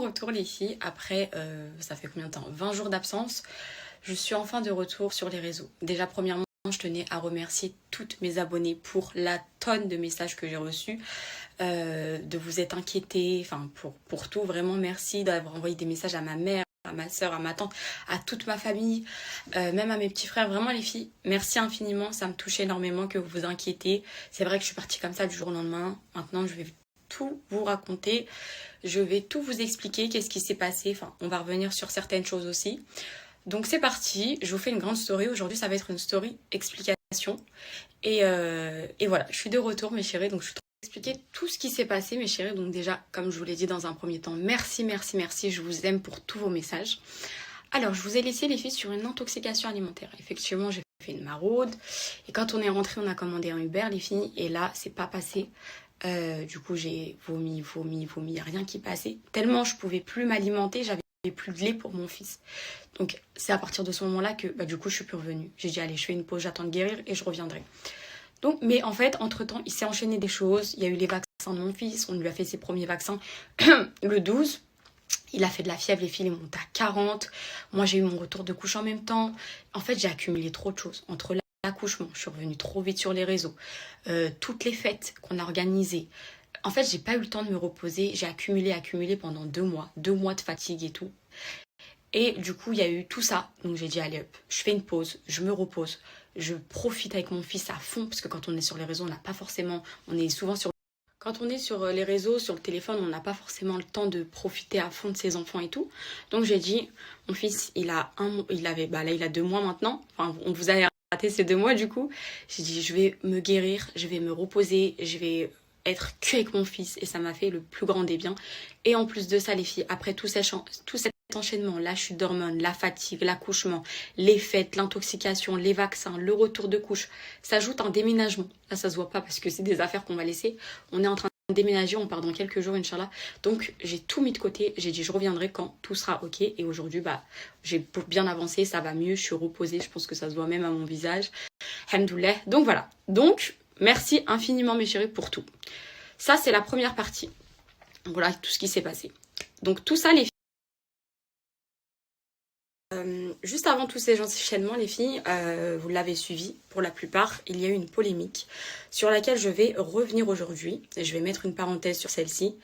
retour les filles, après ça fait combien de temps, 20 jours d'absence. Je suis enfin de retour sur les réseaux. Déjà premièrement, je tenais à remercier toutes mes abonnées pour la tonne de messages que j'ai reçus, de vous être inquiétées, enfin pour tout, vraiment merci d'avoir envoyé des messages à ma mère, à ma soeur, à ma tante, à toute ma famille, même à mes petits frères. Vraiment les filles, merci infiniment, ça me touche énormément que vous vous inquiétez. C'est vrai que je suis partie comme ça du jour au lendemain. Maintenant je vais tout vous raconter, je vais tout vous expliquer, qu'est-ce qui s'est passé, enfin on va revenir sur certaines choses aussi. Donc c'est parti, je vous fais une grande story. Aujourd'hui ça va être une story explication. Et voilà, je suis de retour mes chéris, donc je suis expliquer tout ce qui s'est passé mes chéris. Donc déjà, comme je vous l'ai dit dans un premier temps, merci, je vous aime pour tous vos messages. Alors je vous ai laissé les filles sur une intoxication alimentaire. Effectivement j'ai fait une maraude, et quand on est rentré on a commandé un Uber les filles, et là c'est pas passé. Du coup j'ai vomi, rien qui passait. Tellement je pouvais plus m'alimenter, j'avais plus de lait pour mon fils. Donc c'est à partir de ce moment-là que du coup je suis plus revenue. J'ai dit allez je fais une pause, j'attends de guérir et je reviendrai. Donc, mais en fait, entre-temps, il s'est enchaîné des choses. Il y a eu les vaccins de mon fils. On lui a fait ses premiers vaccins le 12. Il a fait de la fièvre, les filles, il est monté à 40. Moi, j'ai eu mon retour de couche en même temps. En fait, j'ai accumulé trop de choses. Entre l'accouchement, je suis revenue trop vite sur les réseaux. Toutes les fêtes qu'on a organisées. En fait, j'ai pas eu le temps de me reposer. J'ai accumulé pendant 2 mois. 2 mois de fatigue et tout. Et du coup, il y a eu tout ça. Donc j'ai dit, allez hop, je fais une pause, je me repose. Je profite avec mon fils à fond, parce que quand on est sur les réseaux, on n'a pas forcément... On est souvent sur... Quand on est sur les réseaux, sur le téléphone, on n'a pas forcément le temps de profiter à fond de ses enfants et tout. Donc j'ai dit, mon fils, il a 2 mois maintenant. Enfin, on vous a raté ces 2 mois du coup. J'ai dit, je vais me guérir, je vais me reposer, je vais être que avec mon fils. Et ça m'a fait le plus grand des biens. Et en plus de ça, les filles, après tout cet enchaînement, la chute d'hormones, la fatigue, l'accouchement, les fêtes, l'intoxication, les vaccins, le retour de couche, s'ajoute un déménagement. Là, ça se voit pas parce que c'est des affaires qu'on va laisser. On est en train de déménager, on part dans quelques jours, Inch'Allah. Donc, j'ai tout mis de côté. J'ai dit, je reviendrai quand tout sera OK. Et aujourd'hui, j'ai bien avancé, ça va mieux, je suis reposée. Je pense que ça se voit même à mon visage. Alhamdoulilah. Donc, voilà. Donc, merci infiniment, mes chéris, pour tout. Ça, c'est la première partie. Voilà tout ce qui s'est passé. Donc, tout ça, les filles. Juste avant tous ces enchaînements, les filles, vous l'avez suivi pour la plupart, il y a eu une polémique sur laquelle je vais revenir aujourd'hui. Je vais mettre une parenthèse sur celle-ci.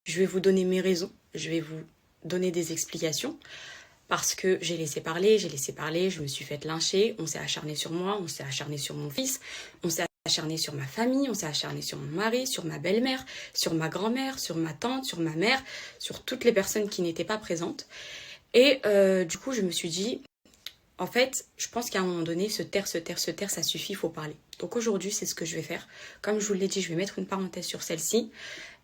Je vais vous donner mes raisons, je vais vous donner des explications. Parce que j'ai laissé parler, je me suis faite lyncher, on s'est acharné sur moi, on s'est acharné sur mon fils, on s'est acharné sur ma famille, on s'est acharné sur mon mari, sur ma belle-mère, sur ma grand-mère, sur ma tante, sur ma mère, sur toutes les personnes qui n'étaient pas présentes. Et du coup, je me suis dit, en fait, je pense qu'à un moment donné, se taire, ça suffit, il faut parler. Donc aujourd'hui, c'est ce que je vais faire. Comme je vous l'ai dit, je vais mettre une parenthèse sur celle-ci.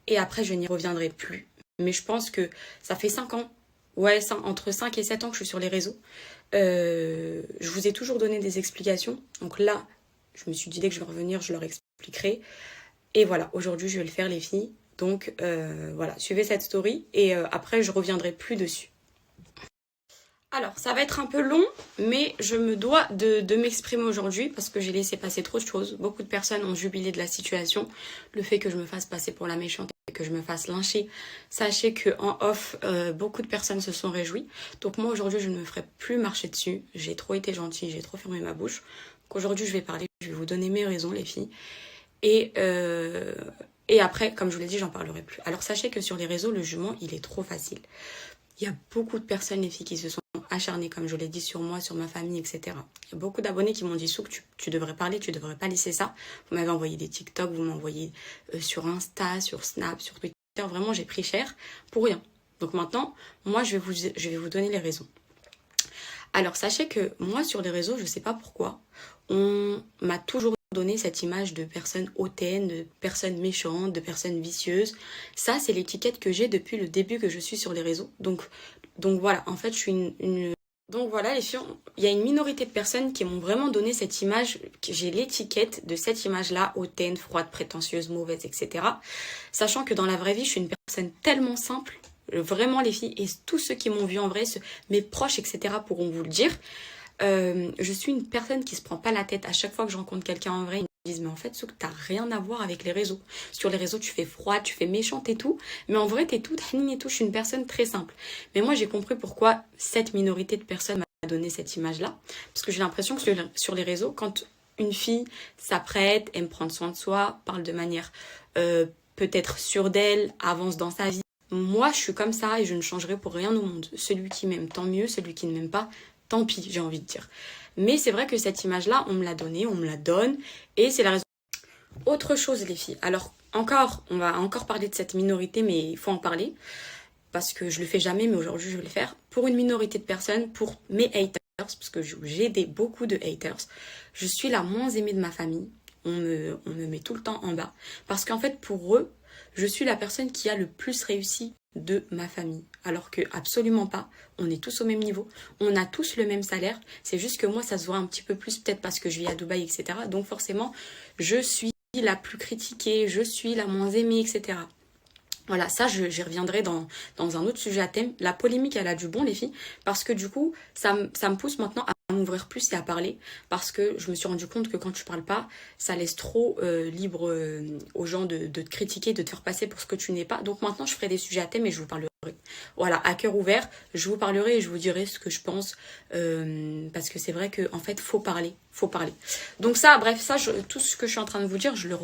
Et après, je n'y reviendrai plus. Mais je pense que ça fait 5 ans. Ouais, entre 5 et 7 ans que je suis sur les réseaux. Je vous ai toujours donné des explications. Donc là, je me suis dit, dès que je vais revenir, je leur expliquerai. Et voilà, aujourd'hui, je vais le faire, les filles. Donc voilà, suivez cette story. Et après, je reviendrai plus dessus. Alors, ça va être un peu long, mais je me dois de m'exprimer aujourd'hui parce que j'ai laissé passer trop de choses. Beaucoup de personnes ont jubilé de la situation. Le fait que je me fasse passer pour la méchante et que je me fasse lyncher. Sachez qu'en off, beaucoup de personnes se sont réjouies. Donc moi, aujourd'hui, je ne me ferai plus marcher dessus. J'ai trop été gentille, j'ai trop fermé ma bouche. Donc aujourd'hui, je vais parler, je vais vous donner mes raisons, les filles. Et après, comme je vous l'ai dit, j'en parlerai plus. Alors, sachez que sur les réseaux, le jugement, il est trop facile. Il y a beaucoup de personnes, les filles, qui se sont acharnées, comme je l'ai dit, sur moi, sur ma famille, etc. Il y a beaucoup d'abonnés qui m'ont dit, Souk, tu devrais parler, tu devrais pas laisser ça. Vous m'avez envoyé des TikTok, vous m'envoyez sur Insta, sur Snap, sur Twitter. Vraiment, j'ai pris cher pour rien. Donc maintenant, moi, je vais vous donner les raisons. Alors, sachez que moi, sur les réseaux, je ne sais pas pourquoi, on m'a toujours donné cette image de personnes hautaines, de personnes méchantes, de personnes vicieuses. Ça, c'est l'étiquette que j'ai depuis le début que je suis sur les réseaux. Donc voilà, en fait, je suis Donc voilà, les filles, il y a une minorité de personnes qui m'ont vraiment donné cette image, j'ai l'étiquette de cette image-là, hautaine, froide, prétentieuse, mauvaise, etc. Sachant que dans la vraie vie, je suis une personne tellement simple, vraiment les filles, et tous ceux qui m'ont vu en vrai, mes proches, etc. pourront vous le dire. Je suis une personne qui se prend pas la tête à chaque fois que je rencontre quelqu'un en vrai. disent mais en fait Souk, t'as rien à voir avec les réseaux. Sur les réseaux tu fais froide, tu fais méchante et tout, mais en vrai t'es toute hanine et tout, je suis une personne très simple. Mais moi j'ai compris pourquoi cette minorité de personnes m'a donné cette image là, parce que j'ai l'impression que sur les réseaux, quand une fille s'apprête, aime prendre soin de soi, parle de manière peut-être sûre d'elle, avance dans sa vie, moi je suis comme ça et je ne changerai pour rien au monde. Celui qui m'aime tant mieux, celui qui ne m'aime pas tant pis, j'ai envie de dire. Mais c'est vrai que cette image-là, on me l'a donnée, on me la donne, et c'est la raison. Autre chose, les filles. Alors, on va encore parler de cette minorité, mais il faut en parler, parce que je le fais jamais, mais aujourd'hui, je vais le faire. Pour une minorité de personnes, pour mes haters, parce que j'ai beaucoup de haters, je suis la moins aimée de ma famille. On me met tout le temps en bas. Parce qu'en fait, pour eux, je suis la personne qui a le plus réussi de ma famille. Alors que absolument pas, on est tous au même niveau, on a tous le même salaire, c'est juste que moi ça se voit un petit peu plus peut-être parce que je vis à Dubaï, etc. Donc forcément, je suis la plus critiquée, je suis la moins aimée, etc. Voilà, ça j'y reviendrai dans un autre sujet à thème. La polémique, elle a du bon les filles, parce que du coup, ça me pousse maintenant à m'ouvrir plus et à parler, parce que je me suis rendu compte que quand tu parles pas, ça laisse trop libre aux gens de te critiquer, de te faire passer pour ce que tu n'es pas. Donc maintenant, je ferai des sujets à thème et je vous parlerai. Voilà, à cœur ouvert, je vous parlerai et je vous dirai ce que je pense, parce que c'est vrai qu'en fait, faut parler. Donc ça, bref, tout ce que je suis en train de vous dire, je le